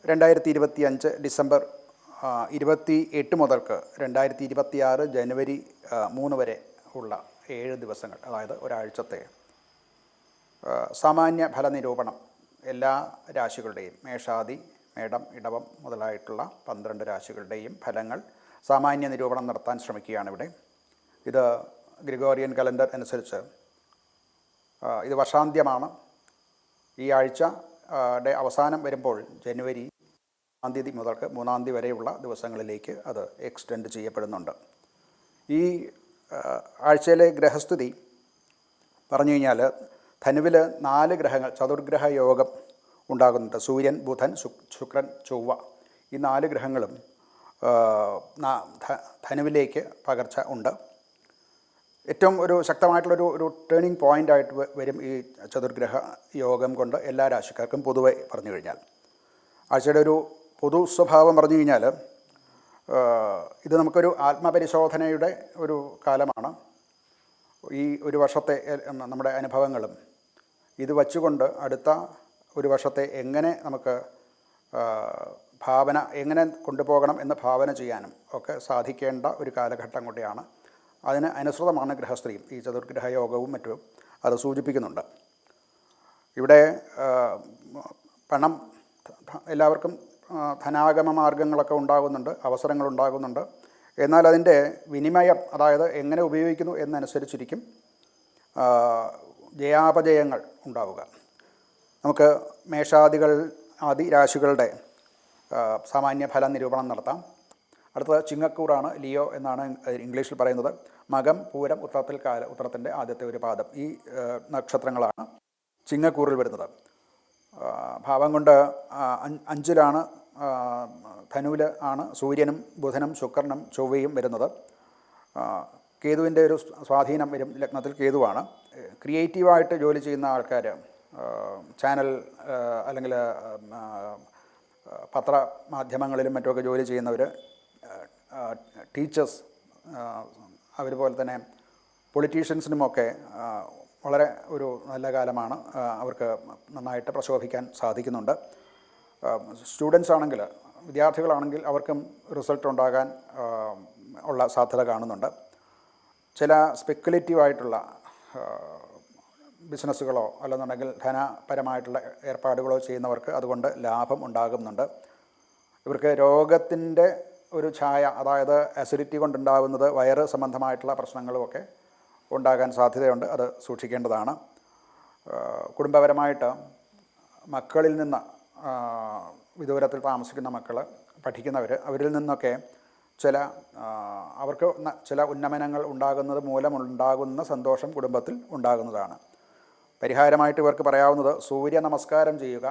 2025 December 28 മുതൽക്ക് 2026 ജനുവരി 3 വരെ ഉള്ള 7 ദിവസങ്ങൾ, അതായത് ഒരാഴ്ചത്തെ സാമാന്യ ഫല നിരൂപണം എല്ലാ രാശികളുടെയും മേഷാദി, മേടം, ഇടവം മുതലായിട്ടുള്ള 12 രാശികളുടെയും ഫലങ്ങൾ സാമാന്യ നിരൂപണം നടത്താൻ ശ്രമിക്കുകയാണ് ഇവിടെ. ഇത് ഗ്രിഗോറിയൻ കലണ്ടർ അനുസരിച്ച് ഇത് വർഷാന്ത്യമാണ്. ഈ ആഴ്ചയുടെ അവസാനം വരുമ്പോൾ ജനുവരി 1 തീയതി മുതൽക്ക് 3 തീയതി വരെയുള്ള ദിവസങ്ങളിലേക്ക് അത് എക്സ്റ്റെൻഡ് ചെയ്യപ്പെടുന്നുണ്ട്. ഈ ആഴ്ചയിലെ ഗ്രഹസ്ഥിതി പറഞ്ഞു കഴിഞ്ഞാൽ ധനുവിൽ 4 ഗ്രഹങ്ങൾ ചതുർഗ്രഹ യോഗം ഉണ്ടാകുന്നുണ്ട്. സൂര്യൻ, ബുധൻ, ശുക്രൻ, ചൊവ്വ ഈ 4 ഗ്രഹങ്ങളും ധനുവിലേക്ക് പകർച്ച ഉണ്ട്. ഏറ്റവും ഒരു ശക്തമായിട്ടുള്ളൊരു ടേണിംഗ് പോയിൻ്റായിട്ട് വരും ഈ ചതുർഗ്രഹ യോഗം കൊണ്ട് എല്ലാ രാശിക്കാർക്കും പൊതുവെ പറഞ്ഞു കഴിഞ്ഞാൽ. ആഴ്ചയുടെ ഒരു പൊതു സ്വഭാവം പറഞ്ഞു കഴിഞ്ഞാൽ ഇത് നമുക്കൊരു ആത്മപരിശോധനയുടെ ഒരു കാലമാണ്. ഈ ഒരു വർഷത്തെ നമ്മുടെ അനുഭവങ്ങളും ഇത് വച്ചുകൊണ്ട് അടുത്ത ഒരു വർഷത്തെ എങ്ങനെ നമുക്ക് എങ്ങനെ കൊണ്ടുപോകണം എന്ന് ഭാവന ചെയ്യാനും ഒക്കെ സാധിക്കേണ്ട ഒരു കാലഘട്ടം കൂടിയാണ്. അതിന് അനുസൃതമാണ് ഗ്രഹസ്ഥിതിയും ഈ ചതുർഗ്രഹ യോഗവും മറ്റും അത് സൂചിപ്പിക്കുന്നുണ്ട്. ഇവിടെ പണം എല്ലാവർക്കും ധനാഗമ മാർഗങ്ങളൊക്കെ ഉണ്ടാകുന്നുണ്ട്, അവസരങ്ങളുണ്ടാകുന്നുണ്ട്. എന്നാൽ അതിൻ്റെ വിനിമയം, അതായത് എങ്ങനെ ഉപയോഗിക്കുന്നു എന്നനുസരിച്ചിരിക്കും ജയാപജയങ്ങൾ ഉണ്ടാവുക. നമുക്ക് ആദി രാശികളുടെ സാമാന്യ ഫല നിരൂപണം നടത്താം. അടുത്തത് ചിങ്ങക്കൂറാണ്, ലിയോ എന്നാണ് ഇംഗ്ലീഷിൽ പറയുന്നത്. മകം, പൂരം, ഉത്രത്തിൻ്റെ ആദ്യത്തെ ഒരു പാദം, ഈ നക്ഷത്രങ്ങളാണ് ചിങ്ങക്കൂറിൽ വരുന്നത്. ഭാവം കൊണ്ട് 5ലാണ്, ധനുവിൽ ആണ് സൂര്യനും ബുധനും ശുക്രനും ചൊവ്വയും വരുന്നത്. കേതുവിൻ്റെ ഒരു സ്വാധീനം വരും, ലഗ്നത്തിൽ കേതുവാണ്. ക്രിയേറ്റീവായിട്ട് ജോലി ചെയ്യുന്ന ആൾക്കാർ, ചാനൽ അല്ലെങ്കിൽ പത്രമാധ്യമങ്ങളിലും മറ്റുമൊക്കെ ജോലി ചെയ്യുന്നവർ, ടീച്ചേഴ്സ്, അതുപോലെ തന്നെ പൊളിറ്റീഷ്യൻസിനുമൊക്കെ വളരെ ഒരു നല്ല കാലമാണ്. അവർക്ക് നന്നായിട്ട് പ്രശോഭിക്കാൻ സാധിക്കുന്നുണ്ട്. സ്റ്റുഡൻസ് ആണെങ്കിൽ, വിദ്യാർത്ഥികളാണെങ്കിൽ അവർക്കും റിസൾട്ട് ഉണ്ടാകാൻ ഉള്ള സാധ്യത കാണുന്നുണ്ട്. ചില സ്പെക്കുലേറ്റീവായിട്ടുള്ള ബിസിനസ്സുകളോ അല്ലെന്നുണ്ടെങ്കിൽ ധനപരമായിട്ടുള്ള ഏർപ്പാടുകളോ ചെയ്യുന്നവർക്ക് അതുകൊണ്ട് ലാഭം ഉണ്ടാകുന്നുണ്ട്. ഇവർക്ക് രോഗത്തിൻ്റെ ഒരു ഛായ, അതായത് അസിഡിറ്റി കൊണ്ടുണ്ടാകുന്നത് വയറ് സംബന്ധമായിട്ടുള്ള പ്രശ്നങ്ങളുമൊക്കെ ഉണ്ടാകാൻ സാധ്യതയുണ്ട്. അത് സൂക്ഷിക്കേണ്ടതാണ്. കുടുംബപരമായിട്ട് മക്കളിൽ നിന്ന്, വിദൂരത്തിൽ താമസിക്കുന്ന മക്കൾ, പഠിക്കുന്നവർ, അവരിൽ നിന്നൊക്കെ അവർക്ക് ചില ഉന്നമനങ്ങൾ ഉണ്ടാകുന്നത് മൂലമുണ്ടാകുന്ന സന്തോഷം കുടുംബത്തിൽ ഉണ്ടാകുന്നതാണ്. പരിഹാരമായിട്ട് ഇവർക്ക് പറയാവുന്നത് സൂര്യ നമസ്കാരം ചെയ്യുക.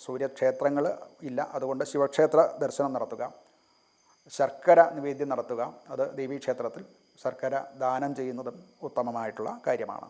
സൂര്യക്ഷേത്രങ്ങൾ ഇല്ല, അതുകൊണ്ട് ശിവക്ഷേത്ര ദർശനം നടത്തുക. ശർക്കര നിവേദ്യം നടത്തുക. അത് ദേവീക്ഷേത്രത്തിൽ ശർക്കര ദാനം ചെയ്യുന്നതും ഉത്തമമായിട്ടുള്ള കാര്യമാണ്.